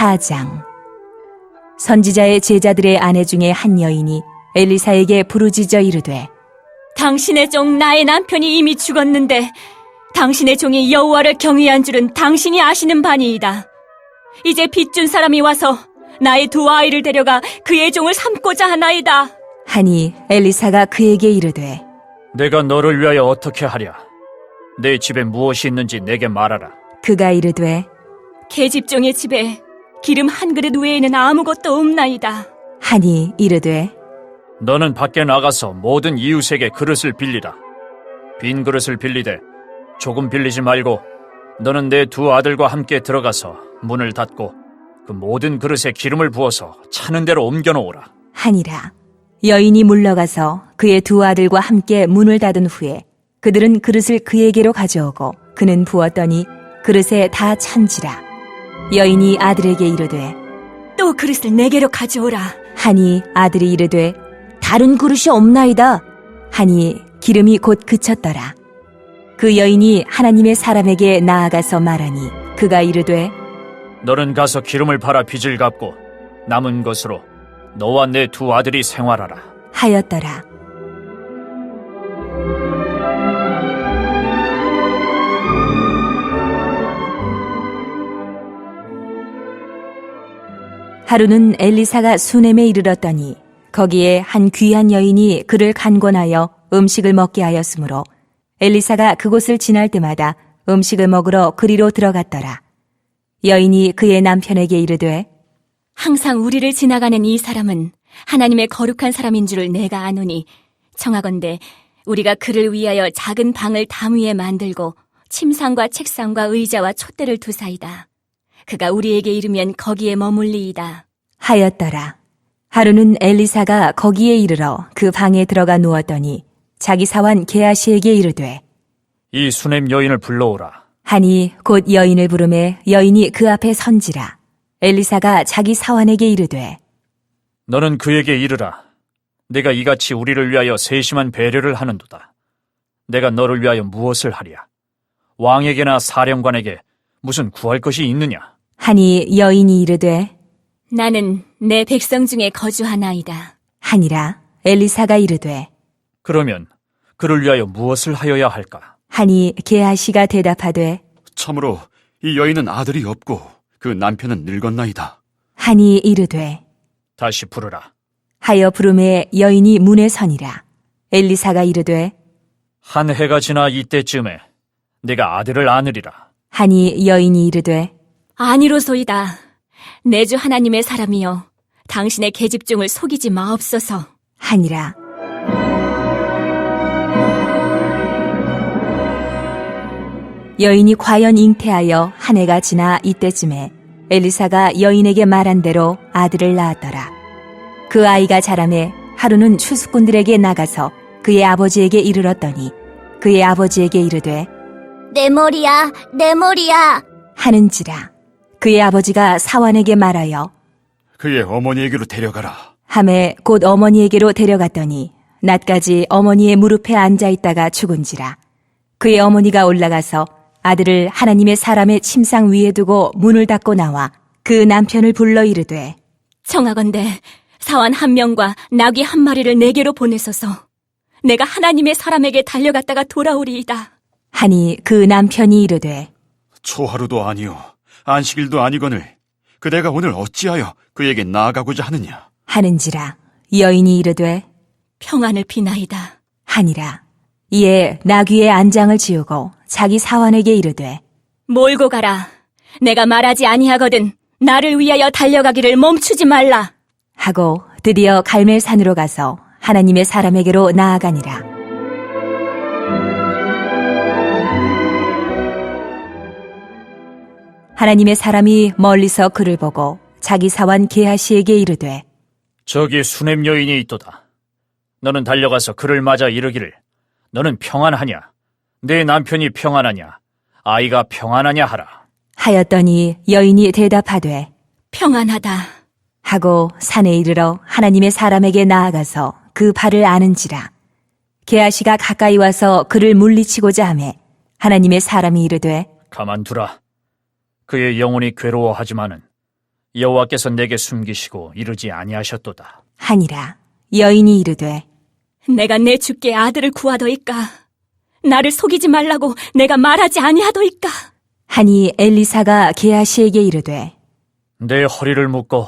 4장. 선지자의 제자들의 아내 중에 한 여인이 엘리사에게 부르짖어 이르되, 당신의 종 나의 남편이 이미 죽었는데 당신의 종이 여호와를 경외한 줄은 당신이 아시는 바니이다. 이제 빚준 사람이 와서 나의 두 아이를 데려가 그의 종을 삼고자 하나이다. 하니 엘리사가 그에게 이르되, 내가 너를 위하여 어떻게 하랴? 내 집에 무엇이 있는지 내게 말하라. 그가 이르되, 계집종의 집에 기름 한 그릇 외에는 아무것도 없나이다. 하니 이르되, 너는 밖에 나가서 모든 이웃에게 그릇을 빌리라. 빈 그릇을 빌리되 조금 빌리지 말고 너는 내 두 아들과 함께 들어가서 문을 닫고 그 모든 그릇에 기름을 부어서 차는 대로 옮겨놓으라. 하니라. 여인이 물러가서 그의 두 아들과 함께 문을 닫은 후에 그들은 그릇을 그에게로 가져오고 그는 부었더니 그릇에 다 찬지라. 여인이 아들에게 이르되, 또 그릇을 내게로 가져오라. 하니 아들이 이르되, 다른 그릇이 없나이다. 하니 기름이 곧 그쳤더라. 그 여인이 하나님의 사람에게 나아가서 말하니 그가 이르되, 너는 가서 기름을 팔아 빚을 갚고 남은 것으로 너와 내 두 아들이 생활하라 하였더라. 하루는 엘리사가 수넴에 이르렀더니 거기에 한 귀한 여인이 그를 간권하여 음식을 먹게 하였으므로 엘리사가 그곳을 지날 때마다 음식을 먹으러 그리로 들어갔더라. 여인이 그의 남편에게 이르되, 항상 우리를 지나가는 이 사람은 하나님의 거룩한 사람인 줄을 내가 아노니 청하건대 우리가 그를 위하여 작은 방을 담 위에 만들고 침상과 책상과 의자와 촛대를 두사이다. 그가 우리에게 이르면 거기에 머물리이다. 하였더라. 하루는 엘리사가 거기에 이르러 그 방에 들어가 누웠더니 자기 사환 게하시에게 이르되, 이 수넴 여인을 불러오라. 하니 곧 여인을 부르매 여인이 그 앞에 선지라. 엘리사가 자기 사환에게 이르되, 너는 그에게 이르라. 내가 이같이 우리를 위하여 세심한 배려를 하는도다. 내가 너를 위하여 무엇을 하랴? 왕에게나 사령관에게 무슨 구할 것이 있느냐? 하니 여인이 이르되, 나는 내 백성 중에 거주하나이다. 하니라. 엘리사가 이르되, 그러면 그를 위하여 무엇을 하여야 할까? 하니 게하시가 대답하되, 참으로 이 여인은 아들이 없고 그 남편은 늙었나이다. 하니 이르되, 다시 부르라. 하여 부름에 여인이 문에 서니라. 엘리사가 이르되, 한 해가 지나 이때쯤에 내가 아들을 안으리라. 하니 여인이 이르되, 아니로소이다. 내 주 하나님의 사람이여, 당신의 계집종을 속이지 마옵소서. 하니라. 여인이 과연 잉태하여 한 해가 지나 이때쯤에 엘리사가 여인에게 말한 대로 아들을 낳았더라. 그 아이가 자라매 하루는 추수꾼들에게 나가서 그의 아버지에게 이르렀더니 그의 아버지에게 이르되, 내 머리야, 내 머리야. 하는지라. 그의 아버지가 사환에게 말하여 그의 어머니에게로 데려가라. 하매 곧 어머니에게로 데려갔더니 낮까지 어머니의 무릎에 앉아있다가 죽은지라. 그의 어머니가 올라가서 아들을 하나님의 사람의 침상 위에 두고 문을 닫고 나와 그 남편을 불러 이르되, 청하건대 사환 한 명과 나귀 한 마리를 내게로 보내소서. 내가 하나님의 사람에게 달려갔다가 돌아오리이다. 하니 그 남편이 이르되, 초하루도 아니요 안식일도 아니거늘 그대가 오늘 어찌하여 그에게 나아가고자 하느냐? 하는지라. 여인이 이르되, 평안을 비나이다. 하니라. 이에 나귀의 안장을 지우고 자기 사환에게 이르되, 몰고 가라. 내가 말하지 아니하거든 나를 위하여 달려가기를 멈추지 말라. 하고 드디어 갈멜산으로 가서 하나님의 사람에게로 나아가니라. 하나님의 사람이 멀리서 그를 보고 자기 사환 게하시에게 이르되, 저기 수넴 여인이 있도다. 너는 달려가서 그를 맞아 이르기를, 너는 평안하냐? 내 남편이 평안하냐? 아이가 평안하냐 하라. 하였더니 여인이 대답하되, 평안하다. 하고 산에 이르러 하나님의 사람에게 나아가서 그 발을 아는지라. 게하시가 가까이 와서 그를 물리치고자 하매 하나님의 사람이 이르되, 가만두라. 그의 영혼이 괴로워하지만은 여호와께서 내게 숨기시고 이르지 아니하셨도다. 하니라. 여인이 이르되 내가 내 주께 아들을 구하더이까? 나를 속이지 말라고 내가 말하지 아니하더이까? 하니 엘리사가 게하시에게 이르되 내 허리를 묶고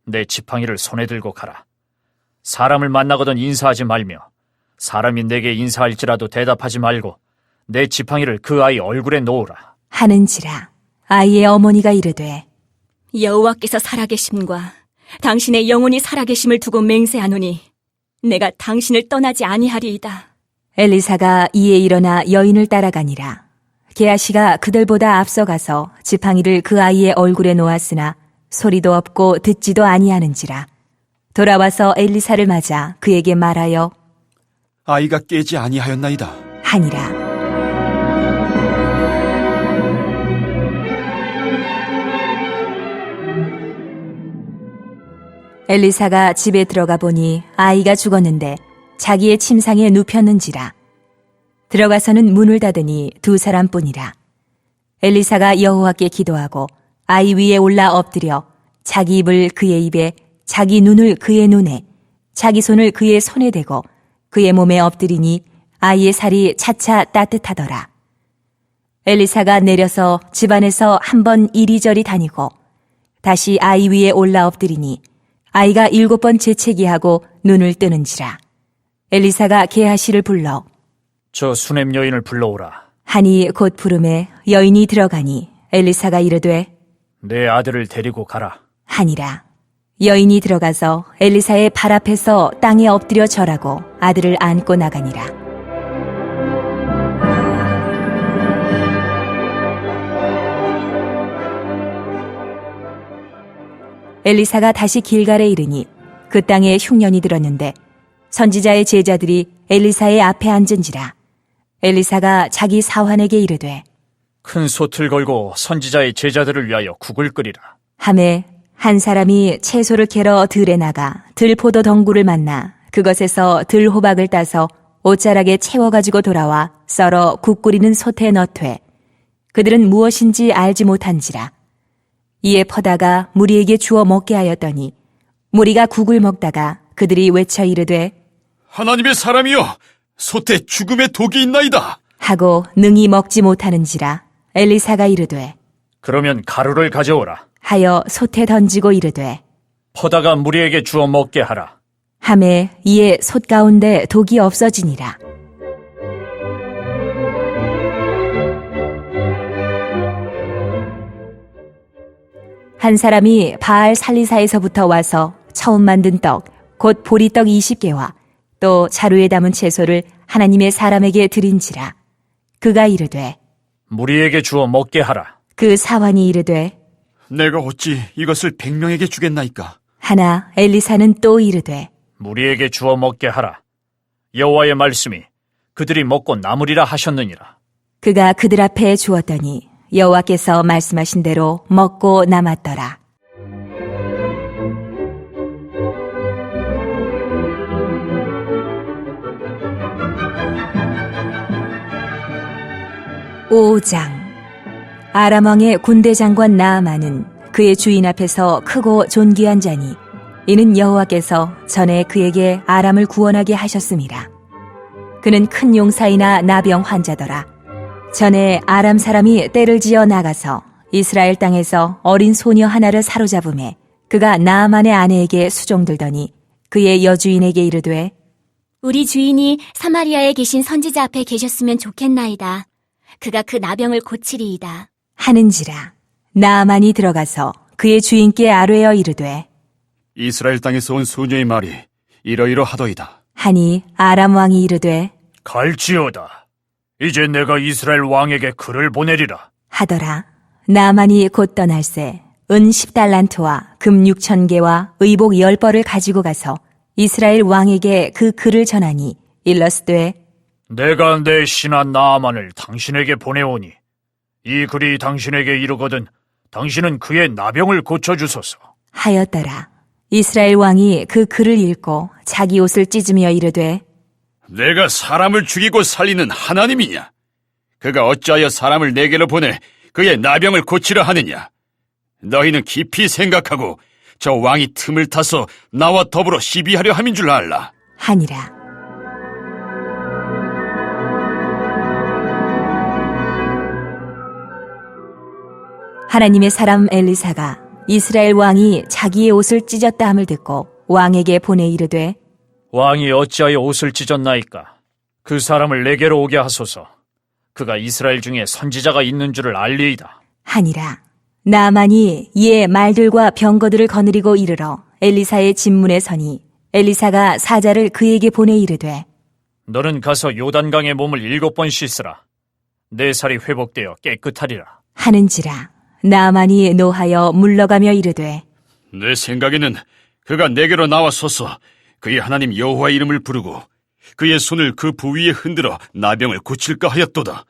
내 지팡이를 손에 들고 가라. 사람을 만나거든 인사하지 말며 사람이 내게 인사할지라도 대답하지 말고 내 지팡이를 그 아이 얼굴에 놓으라. 하는지라. 아이의 어머니가 이르되 여호와께서 살아계심과 당신의 영혼이 살아계심을 두고 맹세하노니 내가 당신을 떠나지 아니하리이다. 엘리사가 이에 일어나 여인을 따라가니라. 게하시가 그들보다 앞서가서 지팡이를 그 아이의 얼굴에 놓았으나 소리도 없고 듣지도 아니하는지라. 돌아와서 엘리사를 맞아 그에게 말하여 아이가 깨지 아니하였나이다. 하니라. 엘리사가 집에 들어가 보니 아이가 죽었는데 자기의 침상에 눕혔는지라. 들어가서는 문을 닫으니 두 사람뿐이라. 엘리사가 여호와께 기도하고 아이 위에 올라 엎드려 자기 입을 그의 입에, 자기 눈을 그의 눈에, 자기 손을 그의 손에 대고 그의 몸에 엎드리니 아이의 살이 차차 따뜻하더라. 엘리사가 내려서 집안에서 한 번 이리저리 다니고 다시 아이 위에 올라 엎드리니 아이가 7번 재채기하고 눈을 뜨는지라. 엘리사가 게하시를 불러 저 수냄 여인을 불러오라. 하니 곧 부름에 여인이 들어가니 엘리사가 이르되 내 아들을 데리고 가라. 하니라. 여인이 들어가서 엘리사의 발 앞에서 땅에 엎드려 절하고 아들을 안고 나가니라. 엘리사가 다시 길갈에 이르니 그 땅에 흉년이 들었는데 선지자의 제자들이 엘리사의 앞에 앉은지라. 엘리사가 자기 사환에게 이르되 큰 솥을 걸고 선지자의 제자들을 위하여 국을 끓이라. 하매 한 사람이 채소를 캐러 들에 나가 들포도 덩굴을 만나 그것에서 들호박을 따서 옷자락에 채워가지고 돌아와 썰어 국 끓이는 솥에 넣되 그들은 무엇인지 알지 못한지라. 이에 퍼다가 무리에게 주어 먹게 하였더니 무리가 국을 먹다가 그들이 외쳐 이르되 하나님의 사람이여, 솥에 죽음의 독이 있나이다. 하고 능히 먹지 못하는지라. 엘리사가 이르되 그러면 가루를 가져오라. 하여 솥에 던지고 이르되 퍼다가 무리에게 주어 먹게 하라. 하매 이에 솥 가운데 독이 없어지니라. 한 사람이 바알 살리사에서부터 와서 처음 만든 떡, 곧 보리떡 20개와 또 자루에 담은 채소를 하나님의 사람에게 드린지라. 그가 이르되 무리에게 주어 먹게 하라. 그 사환이 이르되 내가 어찌 이것을 100명에게 주겠나이까. 하나 엘리사는 또 이르되 무리에게 주어 먹게 하라. 여호와의 말씀이 그들이 먹고 남으리라 하셨느니라. 그가 그들 앞에 주었더니 여호와께서 말씀하신 대로 먹고 남았더라. (5장) 아람 왕의 군대 장관 나아만은 그의 주인 앞에서 크고 존귀한 자니 이는 여호와께서 전에 그에게 아람을 구원하게 하셨음이라. 그는 큰 용사이나 나병 환자더라. 전에 아람 사람이 떼를 지어 나가서 이스라엘 땅에서 어린 소녀 하나를 사로잡음에 그가 나아만의 아내에게 수종들더니 그의 여주인에게 이르되 우리 주인이 사마리아에 계신 선지자 앞에 계셨으면 좋겠나이다. 그가 그 나병을 고치리이다. 하는지라. 나아만이 들어가서 그의 주인께 아뢰어 이르되 이스라엘 땅에서 온 소녀의 말이 이러이러하더이다. 하니 아람 왕이 이르되 갈지어다. 이제 내가 이스라엘 왕에게 글을 보내리라. 하더라. 나아만이 곧 떠날새 은 10달란트와 금 6,000개와 의복 10벌을 가지고 가서 이스라엘 왕에게 그 글을 전하니 일러스되 내가 내 신하 나아만을 당신에게 보내오니 이 글이 당신에게 이르거든 당신은 그의 나병을 고쳐주소서. 하였더라. 이스라엘 왕이 그 글을 읽고 자기 옷을 찢으며 이르되 내가 사람을 죽이고 살리는 하나님이냐? 그가 어찌하여 사람을 내게로 보내 그의 나병을 고치려 하느냐? 너희는 깊이 생각하고 저 왕이 틈을 타서 나와 더불어 시비하려 함인 줄 알라. 하니라. 하나님의 사람 엘리사가 이스라엘 왕이 자기의 옷을 찢었다 함을 듣고 왕에게 보내 이르되 왕이 어찌하여 옷을 찢었나이까? 그 사람을 내게로 오게 하소서. 그가 이스라엘 중에 선지자가 있는 줄을 알리이다. 하니라. 나아만이 이에 말들과 병거들을 거느리고 이르러 엘리사의 집문에 서니 엘리사가 사자를 그에게 보내 이르되 너는 가서 요단강에 몸을 7번 씻으라. 내 살이 회복되어 깨끗하리라. 하는지라. 나아만이 노하여 물러가며 이르되 내 생각에는 그가 내게로 나와서서 그의 하나님 여호와의 이름을 부르고 그의 손을 그 부위에 흔들어 나병을 고칠까 하였도다.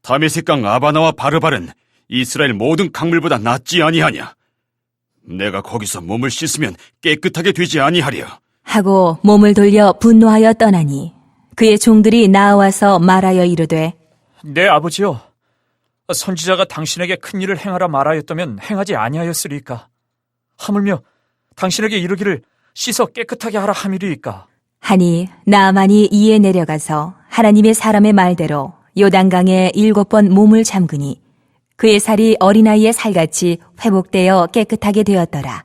다메섹강 아바나와 바르발은 이스라엘 모든 강물보다 낫지 아니하냐? 내가 거기서 몸을 씻으면 깨끗하게 되지 아니하랴. 하고 몸을 돌려 분노하여 떠나니 그의 종들이 나와서 말하여 이르되 내 아버지여, 선지자가 당신에게 큰 일을 행하라 말하였다면 행하지 아니하였으리까? 하물며 당신에게 이르기를 씻어 깨끗하게 하라 함이리이까? 하니 나아만이 이에 내려가서 하나님의 사람의 말대로 요단강에 7번 몸을 잠그니 그의 살이 어린아이의 살같이 회복되어 깨끗하게 되었더라.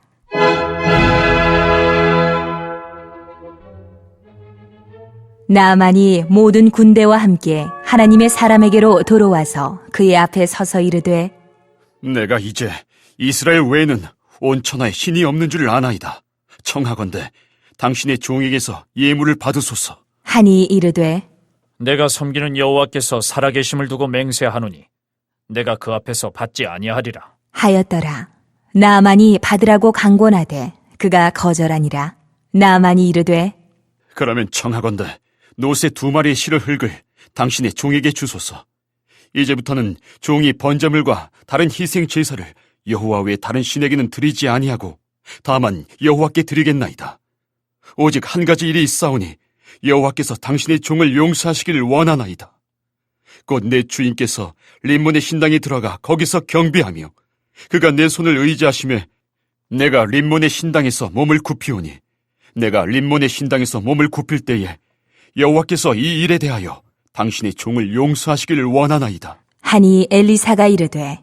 나아만이 모든 군대와 함께 하나님의 사람에게로 돌아와서 그의 앞에 서서 이르되 내가 이제 이스라엘 외에는 온 천하에 신이 없는 줄 아나이다. 청하건대 당신의 종에게서 예물을 받으소서. 하니 이르되 내가 섬기는 여호와께서 살아계심을 두고 맹세하노니 내가 그 앞에서 받지 아니하리라. 하였더라. 나아만이 받으라고 강권하되 그가 거절하니라. 나아만이 이르되 그러면 청하건대 노새 2마리의 실을 흙을 당신의 종에게 주소서. 이제부터는 종이 번제물과 다른 희생 제사를 여호와 외 다른 신에게는 드리지 아니하고 다만 여호와께 드리겠나이다. 오직 한 가지 일이 있사오니 여호와께서 당신의 종을 용서하시기를 원하나이다. 곧 내 주인께서 림몬의 신당에 들어가 거기서 경배하며 그가 내 손을 의지하심에 내가 림몬의 신당에서 몸을 굽히오니 내가 림몬의 신당에서 몸을 굽힐 때에 여호와께서 이 일에 대하여 당신의 종을 용서하시기를 원하나이다. 하니 엘리사가 이르되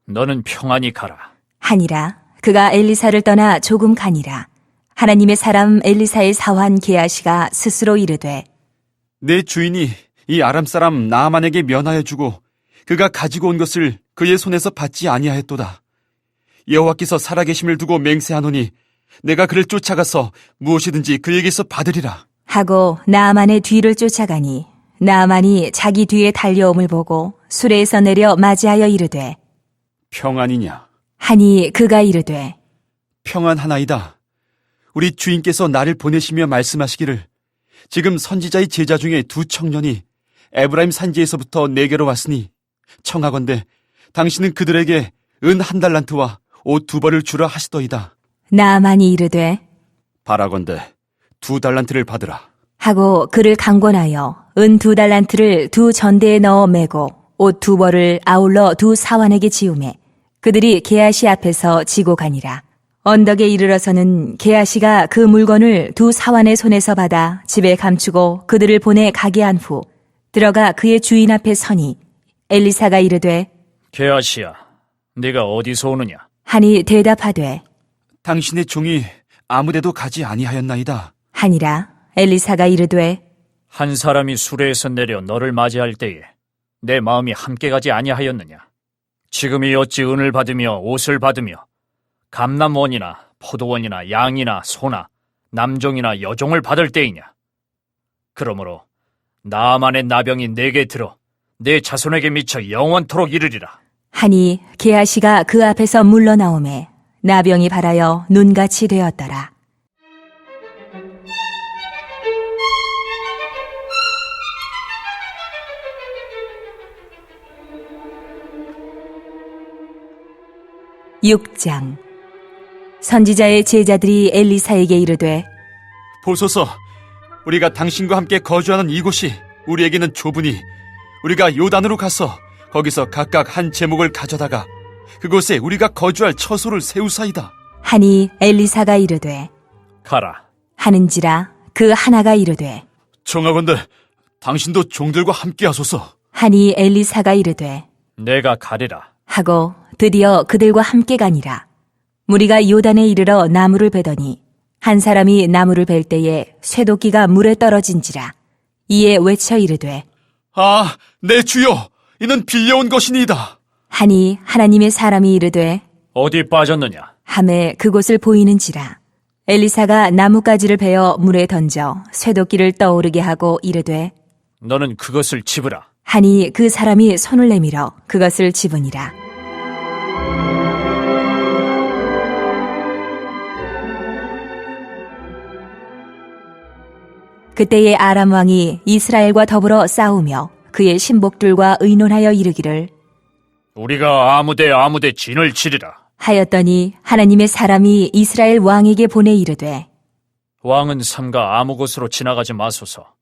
너는 평안히 가라. 하니라. 그가 엘리사를 떠나 조금 가니라. 하나님의 사람 엘리사의 사환 게하시가 스스로 이르되 내 주인이 이 아람 사람 나아만에게 면하여 주고 그가 가지고 온 것을 그의 손에서 받지 아니하였도다. 여호와께서 살아계심을 두고 맹세하노니 내가 그를 쫓아가서 무엇이든지 그에게서 받으리라. 하고 나아만의 뒤를 쫓아가니 나아만이 자기 뒤에 달려옴을 보고 수레에서 내려 맞이하여 이르되 평안이냐? 하니 그가 이르되 평안하나이다. 우리 주인께서 나를 보내시며 말씀하시기를 지금 선지자의 제자 중에 2 청년이 에브라임 산지에서부터 내게로 왔으니 청하건대 당신은 그들에게 은 1달란트와 옷 2벌을 주라 하시더이다. 나아만이 이르되 바라건대 2달란트를 받으라. 하고 그를 강권하여 은 2달란트를 2 전대에 넣어 매고 옷 2벌을 아울러 2 사환에게 지우매 그들이 게하시 앞에서 지고 가니라. 언덕에 이르러서는 게하시가 그 물건을 2 사환의 손에서 받아 집에 감추고 그들을 보내 가게 한 후 들어가 그의 주인 앞에 서니 엘리사가 이르되 게하시야, 네가 어디서 오느냐? 하니 대답하되 당신의 종이 아무데도 가지 아니하였나이다. 하니라. 엘리사가 이르되 한 사람이 수레에서 내려 너를 맞이할 때에 내 마음이 함께 가지 아니하였느냐? 지금이 어찌 은을 받으며 옷을 받으며 감람원이나 포도원이나 양이나 소나 남종이나 여종을 받을 때이냐? 그러므로 나아만의 나병이 내게 들어 내 자손에게 미쳐 영원토록 이르리라. 하니 게하시가 그 앞에서 물러나오매 나병이 발하여 눈같이 되었더라. (6장) 선지자의 제자들이 엘리사에게 이르되 보소서, 우리가 당신과 함께 거주하는 이곳이 우리에게는 좁으니 우리가 요단으로 가서 거기서 각각 한 제목을 가져다가 그곳에 우리가 거주할 처소를 세우사이다. 하니 엘리사가 이르되 가라. 하는지라 그 하나가 이르되 청하건대 당신도 종들과 함께 하소서. 하니 엘리사가 이르되 내가 가리라. 하고 드디어 그들과 함께 가니라. 무리가 요단에 이르러 나무를 베더니 한 사람이 나무를 벨 때에 쇠도끼가 물에 떨어진지라. 이에 외쳐 이르되 아, 내 주여, 이는 빌려온 것이니이다. 하니 하나님의 사람이 이르되 어디 빠졌느냐? 함에 그곳을 보이는지라. 엘리사가 나뭇가지를 베어 물에 던져 쇠도끼를 떠오르게 하고 이르되 너는 그것을 집으라. 하니 그 사람이 손을 내밀어 그것을 집으니라. 그때에 아람 왕이 이스라엘과 더불어 싸우며 그의 신복들과 의논하여 이르기를 우리가 아무데 진을 치리라. 하였더니 하나님의 사람이 이스라엘 왕에게 보내 이르되 왕은 삼가 아무 곳으로 지나가지 마소서.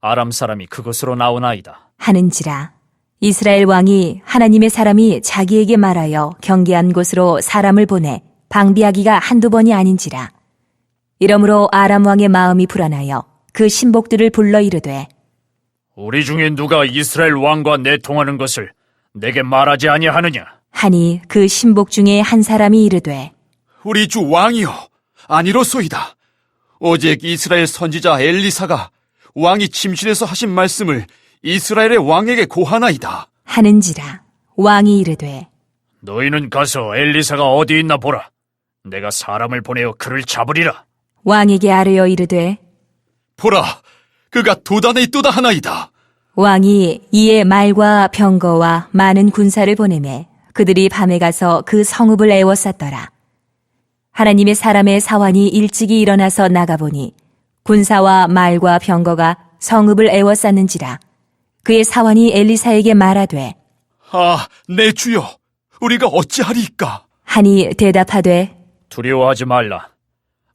아람 사람이 그곳으로 나오나이다. 하는지라. 이스라엘 왕이 하나님의 사람이 자기에게 말하여 경계한 곳으로 사람을 보내 방비하기가 한두 번이 아닌지라. 이러므로 아람 왕의 마음이 불안하여 그 신복들을 불러 이르되 우리 중에 누가 이스라엘 왕과 내통하는 것을 내게 말하지 아니하느냐? 하니 그 신복 중에 한 사람이 이르되 우리 주 왕이여, 아니로소이다. 오직 이스라엘 선지자 엘리사가 왕이 침실에서 하신 말씀을 이스라엘의 왕에게 고하나이다. 하는지라. 왕이 이르되 너희는 가서 엘리사가 어디 있나 보라. 내가 사람을 보내어 그를 잡으리라. 왕에게 아뢰어 이르되 보라, 그가 도단에 있도다 하나이다. 왕이 이에 말과 병거와 많은 군사를 보내매 그들이 밤에 가서 그 성읍을 에워쌌더라. 하나님의 사람의 사환이 일찍이 일어나서 나가보니 군사와 말과 병거가 성읍을 에워쌌는지라. 그의 사환이 엘리사에게 말하되 아, 내 주여, 우리가 어찌하리이까? 하니 대답하되 두려워하지 말라.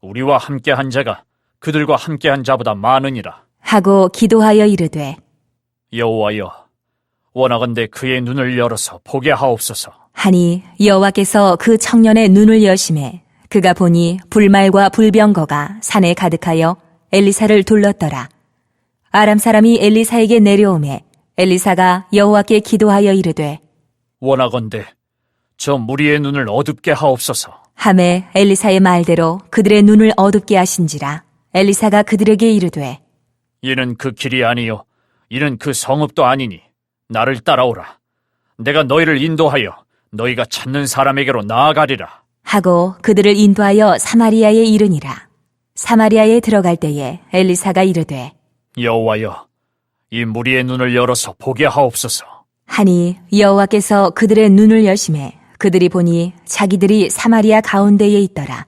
우리와 함께한 자가 그들과 함께한 자보다 많으니라. 하고 기도하여 이르되 여호와여, 원하건대 그의 눈을 열어서 보게 하옵소서. 하니 여호와께서 그 청년의 눈을 여심해 그가 보니 불말과 불병거가 산에 가득하여 엘리사를 둘렀더라. 아람 사람이 엘리사에게 내려오매 엘리사가 여호와께 기도하여 이르되 원하건대 저 무리의 눈을 어둡게 하옵소서. 하매 엘리사의 말대로 그들의 눈을 어둡게 하신지라. 엘리사가 그들에게 이르되 이는 그 길이 아니요 이는 그 성읍도 아니니 나를 따라오라. 내가 너희를 인도하여 너희가 찾는 사람에게로 나아가리라. 하고 그들을 인도하여 사마리아에 이르니라. 사마리아에 들어갈 때에 엘리사가 이르되 여호와여, 이 무리의 눈을 열어서 보게 하옵소서. 하니 여호와께서 그들의 눈을 여심해 그들이 보니 자기들이 사마리아 가운데에 있더라.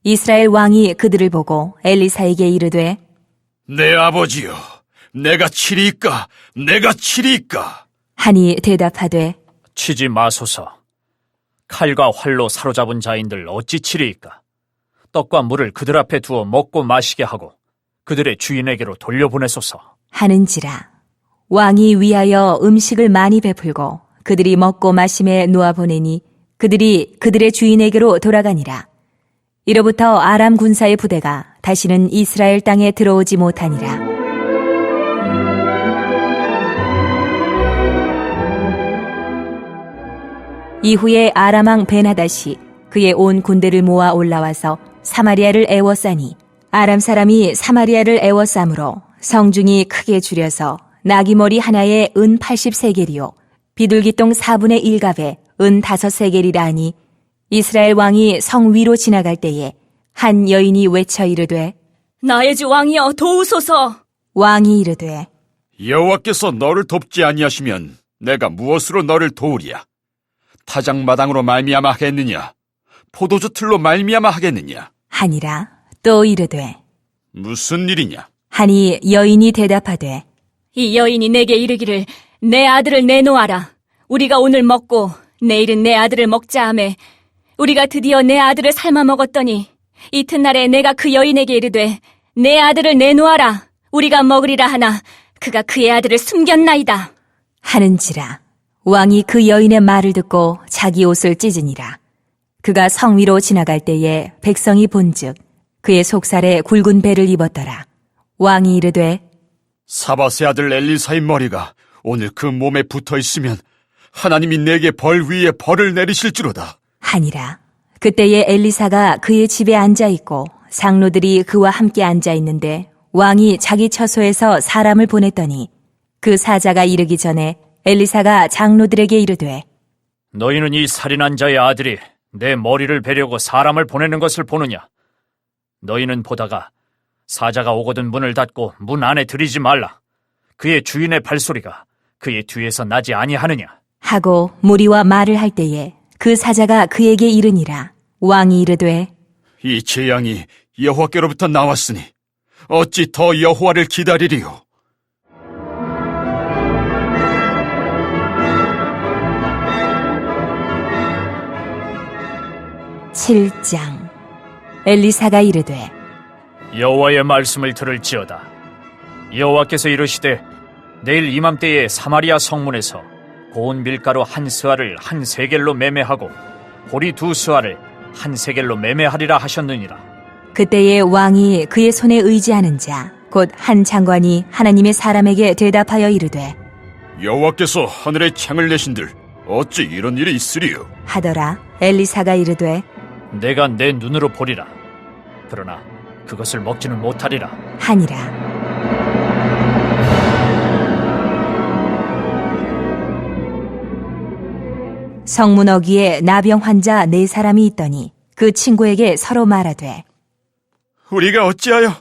이스라엘 왕이 그들을 보고 엘리사에게 이르되 내 아버지여, 내가 치리이까? 내가 치리이까? 하니 대답하되 치지 마소서. 칼과 활로 사로잡은 자인들 어찌 치리이까? 떡과 물을 그들 앞에 두어 먹고 마시게 하고 그들의 주인에게로 돌려보내소서. 하는지라. 왕이 위하여 음식을 많이 베풀고 그들이 먹고 마심에 놓아보내니 그들이 그들의 주인에게로 돌아가니라. 이로부터 아람 군사의 부대가 다시는 이스라엘 땅에 들어오지 못하니라. 이후에 아람 왕 베나다시 그의 온 군대를 모아 올라와서 사마리아를 에워싸니 아람 사람이 사마리아를 에워싸므로 성중이 크게 줄여서 나귀머리 하나에 은 80세겔이요 비둘기똥 4분의 1갑에 은 5세겔이라 하니 이스라엘 왕이 성 위로 지나갈 때에 한 여인이 외쳐 이르되 나의 주 왕이여 도우소서. 왕이 이르되 여호와께서 너를 돕지 아니하시면 내가 무엇으로 너를 도우랴? 타작마당으로 말미암아 하겠느냐? 포도주 틀로 말미암아 하겠느냐? 하니라. 또 이르되 무슨 일이냐? 하니 여인이 대답하되 이 여인이 내게 이르기를 내 아들을 내놓아라. 우리가 오늘 먹고 내일은 내 아들을 먹자 하매 우리가 드디어 내 아들을 삶아 먹었더니 이튿날에 내가 그 여인에게 이르되 내 아들을 내놓아라. 우리가 먹으리라 하나 그가 그의 아들을 숨겼나이다. 하는지라. 왕이 그 여인의 말을 듣고 자기 옷을 찢으니라. 그가 성 위로 지나갈 때에 백성이 본즉 그의 속살에 굵은 배를 입었더라. 왕이 이르되 사바세 아들 엘리사의 머리가 오늘 그 몸에 붙어 있으면 하나님이 내게 벌 위에 벌을 내리실 줄로다. 하니라. 그때에 엘리사가 그의 집에 앉아 있고 장로들이 그와 함께 앉아 있는데 왕이 자기 처소에서 사람을 보냈더니 그 사자가 이르기 전에 엘리사가 장로들에게 이르되 너희는 이 살인한 자의 아들이 내 머리를 베려고 사람을 보내는 것을 보느냐? 너희는 보다가 사자가 오거든 문을 닫고 문 안에 들이지 말라. 그의 주인의 발소리가 그의 뒤에서 나지 아니하느냐? 하고 무리와 말을 할 때에 그 사자가 그에게 이르니라. 왕이 이르되 이 재앙이 여호와께로부터 나왔으니 어찌 더 여호와를 기다리리요? 7장. 엘리사가 이르되 여호와의 말씀을 들을지어다. 여호와께서 이르시되 내일 이맘때에 사마리아 성문에서 고운 밀가루 한 스아를 한 세겔로 매매하고 보리 두 스아를 한 세겔로 매매하리라 하셨느니라. 그때에 왕이 그의 손에 의지하는 자 곧 한 장관이 하나님의 사람에게 대답하여 이르되 여호와께서 하늘에 창을 내신들 어찌 이런 일이 있으리요? 하더라. 엘리사가 이르되 내가 내 눈으로 보리라. 그러나 그것을 먹지는 못하리라. 하니라. 성문 어귀에 나병 환자 4사람이 있더니 그 친구에게 서로 말하되 우리가 어찌하여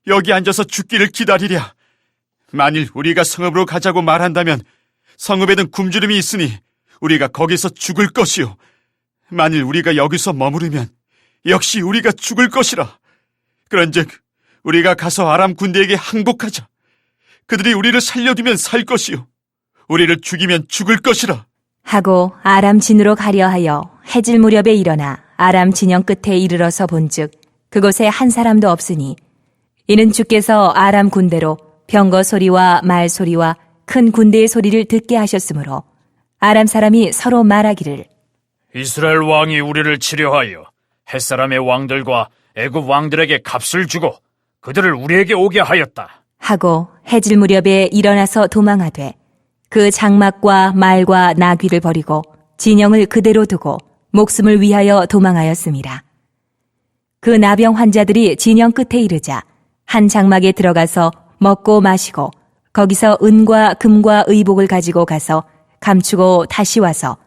여기 앉아서 죽기를 기다리랴? 만일 우리가 성읍으로 가자고 말한다면 성읍에는 굶주림이 있으니 우리가 거기서 죽을 것이요. 만일 우리가 여기서 머무르면 역시 우리가 죽을 것이라. 그런즉 우리가 가서 아람 군대에게 항복하자. 그들이 우리를 살려두면 살 것이요 우리를 죽이면 죽을 것이라. 하고 아람 진으로 가려 하여 해질 무렵에 일어나 아람 진영 끝에 이르러서 본즉 그곳에 한 사람도 없으니 이는 주께서 아람 군대로 병거 소리와 말 소리와 큰 군대의 소리를 듣게 하셨으므로 아람 사람이 서로 말하기를 이스라엘 왕이 우리를 치려하여 햇사람의 왕들과 애굽 왕들에게 값을 주고 그들을 우리에게 오게 하였다. 하고 해질 무렵에 일어나서 도망하되 그 장막과 말과 나귀를 버리고 진영을 그대로 두고 목숨을 위하여 도망하였습니다. 그 나병 환자들이 진영 끝에 이르자 한 장막에 들어가서 먹고 마시고 거기서 은과 금과 의복을 가지고 가서 감추고 다시 와서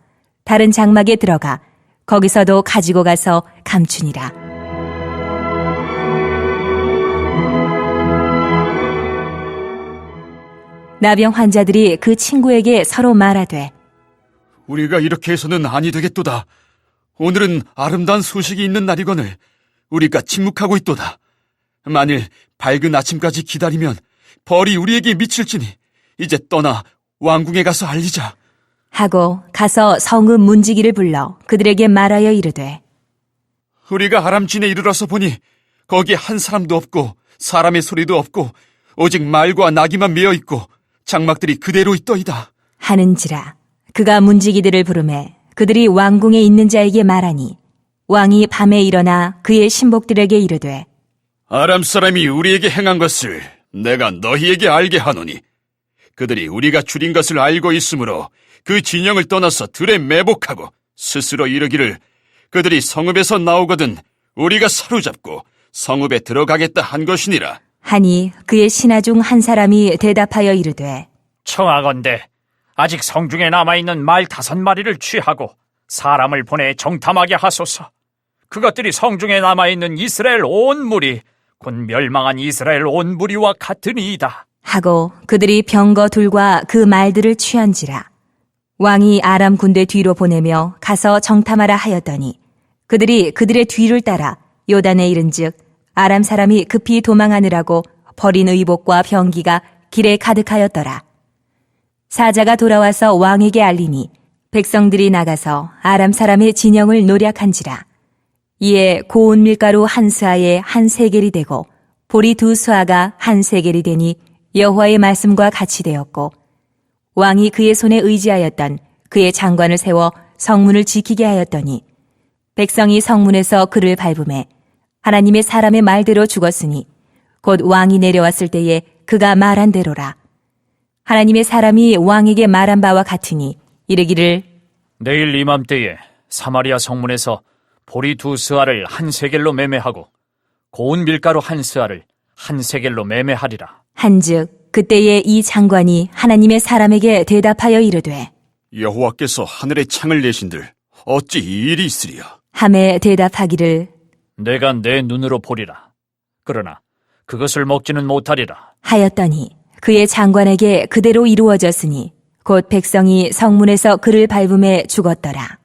다른 장막에 들어가 거기서도 가지고 가서 감추니라. 나병 환자들이 그 친구에게 서로 말하되 우리가 이렇게 해서는 아니 되겠도다. 오늘은 아름다운 소식이 있는 날이거늘 우리가 침묵하고 있도다. 만일 밝은 아침까지 기다리면 벌이 우리에게 미칠지니 이제 떠나 왕궁에 가서 알리자. 하고 가서 성읍 문지기를 불러 그들에게 말하여 이르되 우리가 아람진에 이르러서 보니 거기 한 사람도 없고 사람의 소리도 없고 오직 말과 나귀만 메어 있고 장막들이 그대로 있더이다. 하는지라. 그가 문지기들을 부르매 그들이 왕궁에 있는 자에게 말하니 왕이 밤에 일어나 그의 신복들에게 이르되 아람 사람이 우리에게 행한 것을 내가 너희에게 알게 하노니 그들이 우리가 줄인 것을 알고 있으므로 그 진영을 떠나서 들에 매복하고 스스로 이르기를 그들이 성읍에서 나오거든 우리가 사로잡고 성읍에 들어가겠다 한 것이니라. 하니 그의 신하 중 한 사람이 대답하여 이르되 청하건대 아직 성중에 남아있는 말 5마리를 취하고 사람을 보내 정탐하게 하소서. 그것들이 성중에 남아있는 이스라엘 온 무리 곧 멸망한 이스라엘 온 무리와 같으니이다. 하고 그들이 병거 둘과 그 말들을 취한지라. 왕이 아람 군대 뒤로 보내며 가서 정탐하라 하였더니 그들이 그들의 뒤를 따라 요단에 이른즉 아람 사람이 급히 도망하느라고 버린 의복과 병기가 길에 가득하였더라. 사자가 돌아와서 왕에게 알리니 백성들이 나가서 아람 사람의 진영을 노략한지라. 이에 고운 밀가루 한 스아에 한 세겔이 되고 보리 2스아가 한 세겔이 되니 여호와의 말씀과 같이 되었고 왕이 그의 손에 의지하였던 그의 장관을 세워 성문을 지키게 하였더니 백성이 성문에서 그를 밟음에 하나님의 사람의 말대로 죽었으니 곧 왕이 내려왔을 때에 그가 말한 대로라. 하나님의 사람이 왕에게 말한 바와 같으니 이르기를 내일 이맘때에 사마리아 성문에서 보리 2스아를 한 세겔로 매매하고 고운 밀가루 1스아를 한 세겔로 매매하리라. 한즉 그때에 이 장관이 하나님의 사람에게 대답하여 이르되 여호와께서 하늘에 창을 내신들 어찌 이 일이 있으리야? 함에 대답하기를 내가 내 눈으로 보리라. 그러나 그것을 먹지는 못하리라. 하였더니 그의 장관에게 그대로 이루어졌으니 곧 백성이 성문에서 그를 밟음에 죽었더라.